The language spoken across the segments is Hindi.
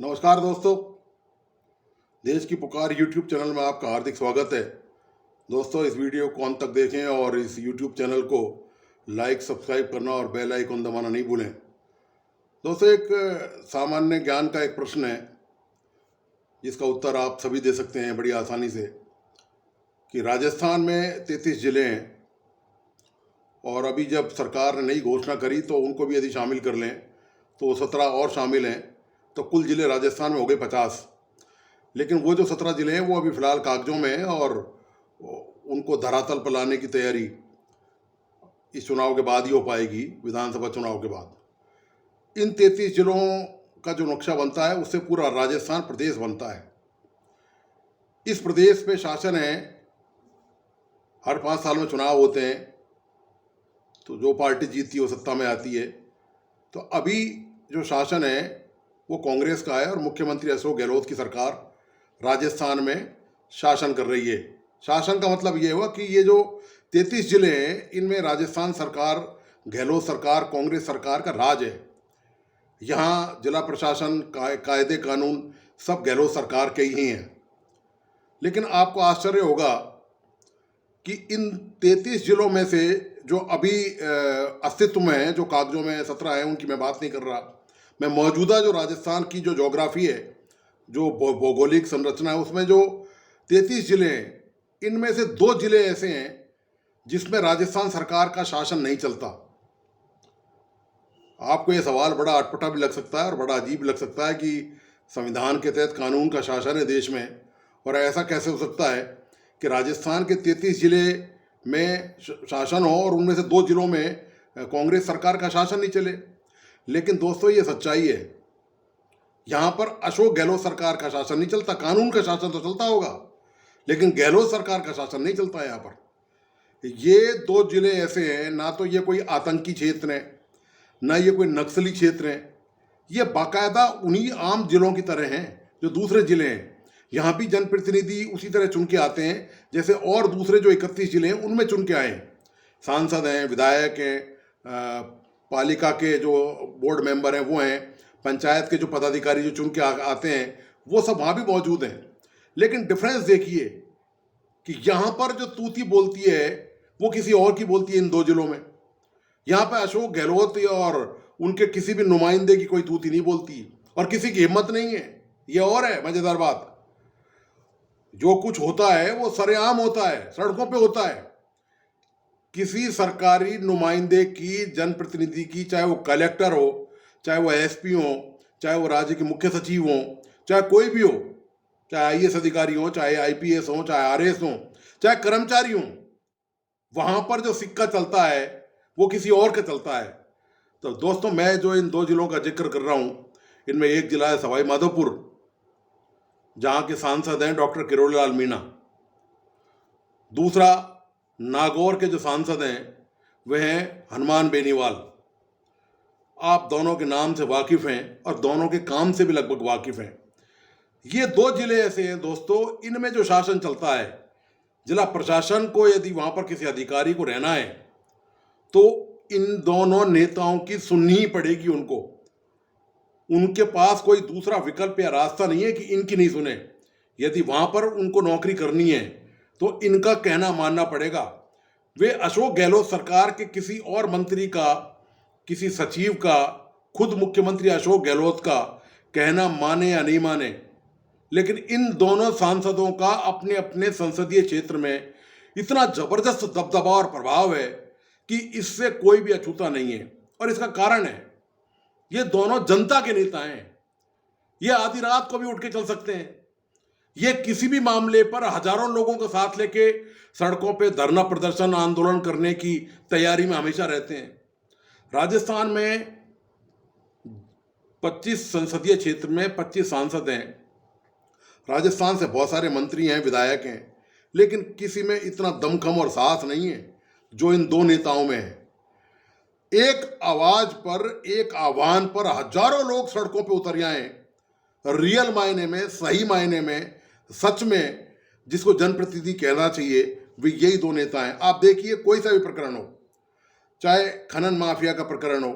नमस्कार दोस्तों। देश की पुकार यूट्यूब चैनल में आपका हार्दिक स्वागत है। दोस्तों, इस वीडियो को अंत तक देखें और इस यूट्यूब चैनल को लाइक, सब्सक्राइब करना और बेल आइकन दबाना नहीं भूलें। दोस्तों, एक सामान्य ज्ञान का एक प्रश्न है जिसका उत्तर आप सभी दे सकते हैं बड़ी आसानी से कि राजस्थान में 33 जिले हैं और अभी जब सरकार ने नई घोषणा करी तो उनको भी यदि शामिल कर लें तो 17 और शामिल हैं, तो कुल जिले राजस्थान में हो गए 50। लेकिन वो जो 17 जिले हैं वो अभी फ़िलहाल कागजों में हैं और उनको धरातल पर लाने की तैयारी इस चुनाव के बाद ही हो पाएगी, विधानसभा चुनाव के बाद। इन 33 जिलों का जो नक्शा बनता है उससे पूरा राजस्थान प्रदेश बनता है। इस प्रदेश पे शासन है, हर 5 साल में चुनाव होते हैं, तो जो पार्टी जीतती है वो सत्ता में आती है। तो अभी जो शासन है वो कांग्रेस का है और मुख्यमंत्री अशोक गहलोत की सरकार राजस्थान में शासन कर रही है। शासन का मतलब ये हुआ कि ये जो 33 जिले हैं इनमें राजस्थान सरकार, गहलोत सरकार, कांग्रेस सरकार का राज है। यहाँ जिला प्रशासन, कायदे कानून सब गहलोत सरकार के ही हैं। लेकिन आपको आश्चर्य होगा कि इन 33 जिलों में से जो अभी अस्तित्व में हैं, जो कागजों में 17 हैं, उनकी मैं बात नहीं कर रहा। मैं मौजूदा जो राजस्थान की जो ज्योग्राफी है, जो भौगोलिक संरचना है, उसमें जो 33 जिले हैं, इनमें से 2 जिले ऐसे हैं जिसमें राजस्थान सरकार का शासन नहीं चलता। आपको ये सवाल बड़ा अटपटा भी लग सकता है और बड़ा अजीब लग सकता है कि संविधान के तहत कानून का शासन है देश में, और ऐसा कैसे हो सकता है कि राजस्थान के 33 जिले में शासन हो और उनमें से 2 जिलों में कांग्रेस सरकार का शासन नहीं चले। लेकिन दोस्तों, ये सच्चाई है। यहाँ पर अशोक गहलोत सरकार का शासन नहीं चलता। कानून का शासन तो चलता होगा, लेकिन गहलोत सरकार का शासन नहीं चलता है यहाँ पर। ये 2 जिले ऐसे हैं, ना तो ये कोई आतंकी क्षेत्र है, ना ये कोई नक्सली क्षेत्र है। ये बाकायदा उन्हीं आम जिलों की तरह हैं जो दूसरे जिले हैं। यहाँ भी जनप्रतिनिधि उसी तरह चुन के आते हैं जैसे और दूसरे जो 31 जिले हैं उनमें चुन के आए हैं। सांसद हैं, विधायक हैं, पालिका के जो बोर्ड मेंबर हैं वो हैं, पंचायत के जो पदाधिकारी जो चुन के आते हैं वो सब वहाँ भी मौजूद हैं। लेकिन डिफरेंस देखिए कि यहाँ पर जो तूती बोलती है वो किसी और की बोलती है इन 2 जिलों में। यहाँ पे अशोक गहलोत और उनके किसी भी नुमाइंदे की कोई तूती नहीं बोलती और किसी की हिम्मत नहीं है। ये और है मजेदार बात, जो कुछ होता है वो सरेआम होता है, सड़कों पे होता है। किसी सरकारी नुमाइंदे की, जनप्रतिनिधि की, चाहे वो कलेक्टर हो, चाहे वो एसपी हो, चाहे वो राज्य के मुख्य सचिव हो, चाहे कोई भी हो, चाहे आईएएस अधिकारी हो, चाहे आईपीएस हो, चाहे आरएस हो, चाहे कर्मचारी हो, वहां पर जो सिक्का चलता है वो किसी और का चलता है। तो दोस्तों, मैं जो इन 2 जिलों का जिक्र कर रहा हूं, इनमें एक जिला है सवाई माधोपुर, जहां के सांसद हैं डॉक्टर किरोड़ीलाल मीणा। दूसरा, नागौर के जो सांसद हैं वह हैं हनुमान बेनीवाल। आप दोनों के नाम से वाकिफ हैं और दोनों के काम से भी लगभग वाकिफ हैं। ये 2 जिले ऐसे हैं दोस्तों, इनमें जो शासन चलता है, जिला प्रशासन को यदि वहां पर किसी अधिकारी को रहना है तो इन दोनों नेताओं की सुननी ही पड़ेगी उनको। उनके पास कोई दूसरा विकल्प या रास्ता नहीं है कि इनकी नहीं सुने। यदि वहां पर उनको नौकरी करनी है तो इनका कहना मानना पड़ेगा। वे अशोक गहलोत सरकार के किसी और मंत्री का, किसी सचिव का, खुद मुख्यमंत्री अशोक गहलोत का कहना माने या नहीं माने, लेकिन इन दोनों सांसदों का अपने अपने संसदीय क्षेत्र में इतना जबरदस्त दबदबा और प्रभाव है कि इससे कोई भी अछूता नहीं है। और इसका कारण है, ये दोनों जनता के नेता हैं। ये आधी रात को भी उठ के चल सकते हैं। ये किसी भी मामले पर हजारों लोगों का साथ लेके सड़कों पे धरना प्रदर्शन, आंदोलन करने की तैयारी में हमेशा रहते हैं। राजस्थान में 25 संसदीय क्षेत्र में 25 सांसद हैं। राजस्थान से बहुत सारे मंत्री हैं, विधायक हैं, लेकिन किसी में इतना दमखम और साहस नहीं है जो इन 2 नेताओं में है। एक आवाज पर, एक आह्वान पर हजारों लोग सड़कों पे उतर आए। रियल मायने में, सही मायने में, सच में जिसको जनप्रतिनिधि कहना चाहिए, वे यही 2 नेता हैं। आप देखिए, कोई सा भी प्रकरण हो, चाहे खनन माफिया का प्रकरण हो,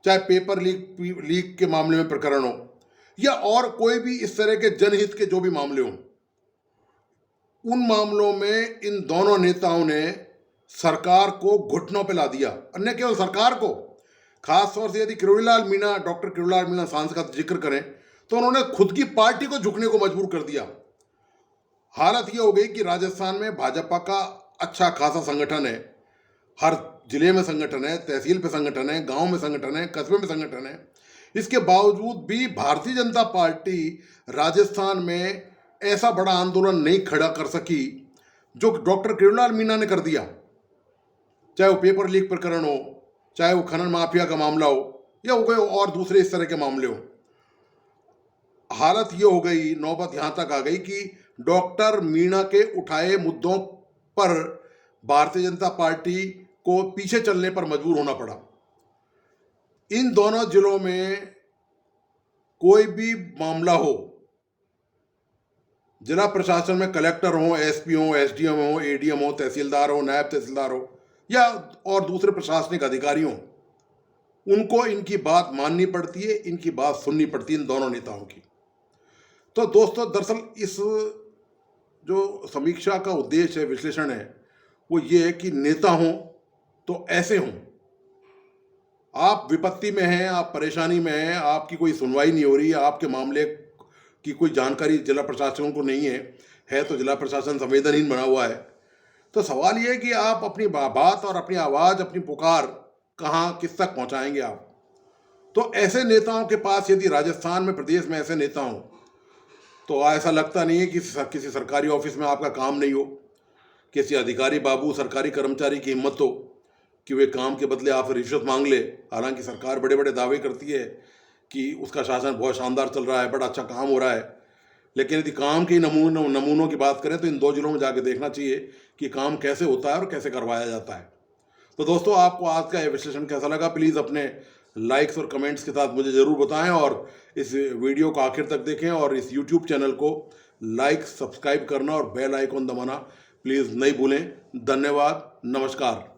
चाहे पेपर लीक के मामले में प्रकरण हो, या और कोई भी इस तरह के जनहित के जो भी मामले हों, उन मामलों में इन दोनों नेताओं ने सरकार को घुटनों पे ला दिया। और न केवल सरकार को, खास तौर से यदि किरोड़ीलाल मीणा, डॉक्टर किरोड़ीलाल मीणा सांसद का जिक्र करें तो उन्होंने खुद की पार्टी को झुकने को मजबूर कर दिया। हालत यह हो गई कि राजस्थान में भाजपा का अच्छा खासा संगठन है, हर जिले में संगठन है, तहसील पे संगठन है, गांव में संगठन है, कस्बे में संगठन है। इसके बावजूद भी भारतीय जनता पार्टी राजस्थान में ऐसा बड़ा आंदोलन नहीं खड़ा कर सकी जो डॉक्टर किरोड़ीलाल मीणा ने कर दिया। चाहे वो पेपर लीक प्रकरण हो, चाहे वो खनन माफिया का मामला हो, या वो कोई और दूसरे इस तरह के मामले हो। हालत ये हो गई, नौबत यहां तक आ गई कि डॉक्टर मीणा के उठाए मुद्दों पर भारतीय जनता पार्टी को पीछे चलने पर मजबूर होना पड़ा। इन दोनों जिलों में कोई भी मामला हो, जिला प्रशासन में कलेक्टर हो, एसपी हो, एसडीएम हो, एडीएम हो, तहसीलदार हो, नायब तहसीलदार हो, या और दूसरे प्रशासनिक अधिकारी हो, उनको इनकी बात माननी पड़ती है, इनकी बात सुननी पड़ती है इन दोनों नेताओं की। तो दोस्तों, दरअसल इस जो समीक्षा का उद्देश्य है, विश्लेषण है, वो ये है कि नेता हों तो ऐसे हों। आप विपत्ति में हैं, आप परेशानी में हैं, आपकी कोई सुनवाई नहीं हो रही है, आपके मामले की कोई जानकारी जिला प्रशासन को नहीं है तो जिला प्रशासन संवेदनहीन बना हुआ है। तो सवाल ये है कि आप अपनी बात और अपनी आवाज़, अपनी पुकार कहाँ, किस तक पहुँचाएंगे आप। तो ऐसे नेताओं के पास यदि राजस्थान में, प्रदेश में ऐसे नेता हों तो ऐसा लगता नहीं है कि किसी सरकारी ऑफिस में आपका काम नहीं हो, किसी अधिकारी बाबू, सरकारी कर्मचारी की हिम्मत हो कि वे काम के बदले आपसे रिश्वत मांग ले। हालांकि सरकार बड़े बड़े दावे करती है कि उसका शासन बहुत शानदार चल रहा है, बड़ा अच्छा काम हो रहा है, लेकिन यदि काम के नमूनों की बात करें तो इन दो जिलों में जाके देखना चाहिए कि काम कैसे होता है और कैसे करवाया जाता है। तो दोस्तों, आपको आज का यह विश्लेषण कैसा लगा, प्लीज़ अपने लाइक्स और कमेंट्स के साथ मुझे ज़रूर बताएं, और इस वीडियो को आखिर तक देखें, और इस यूट्यूब चैनल को लाइक, सब्सक्राइब करना और बेल आइकॉन दबाना प्लीज़ नहीं भूलें। धन्यवाद, नमस्कार।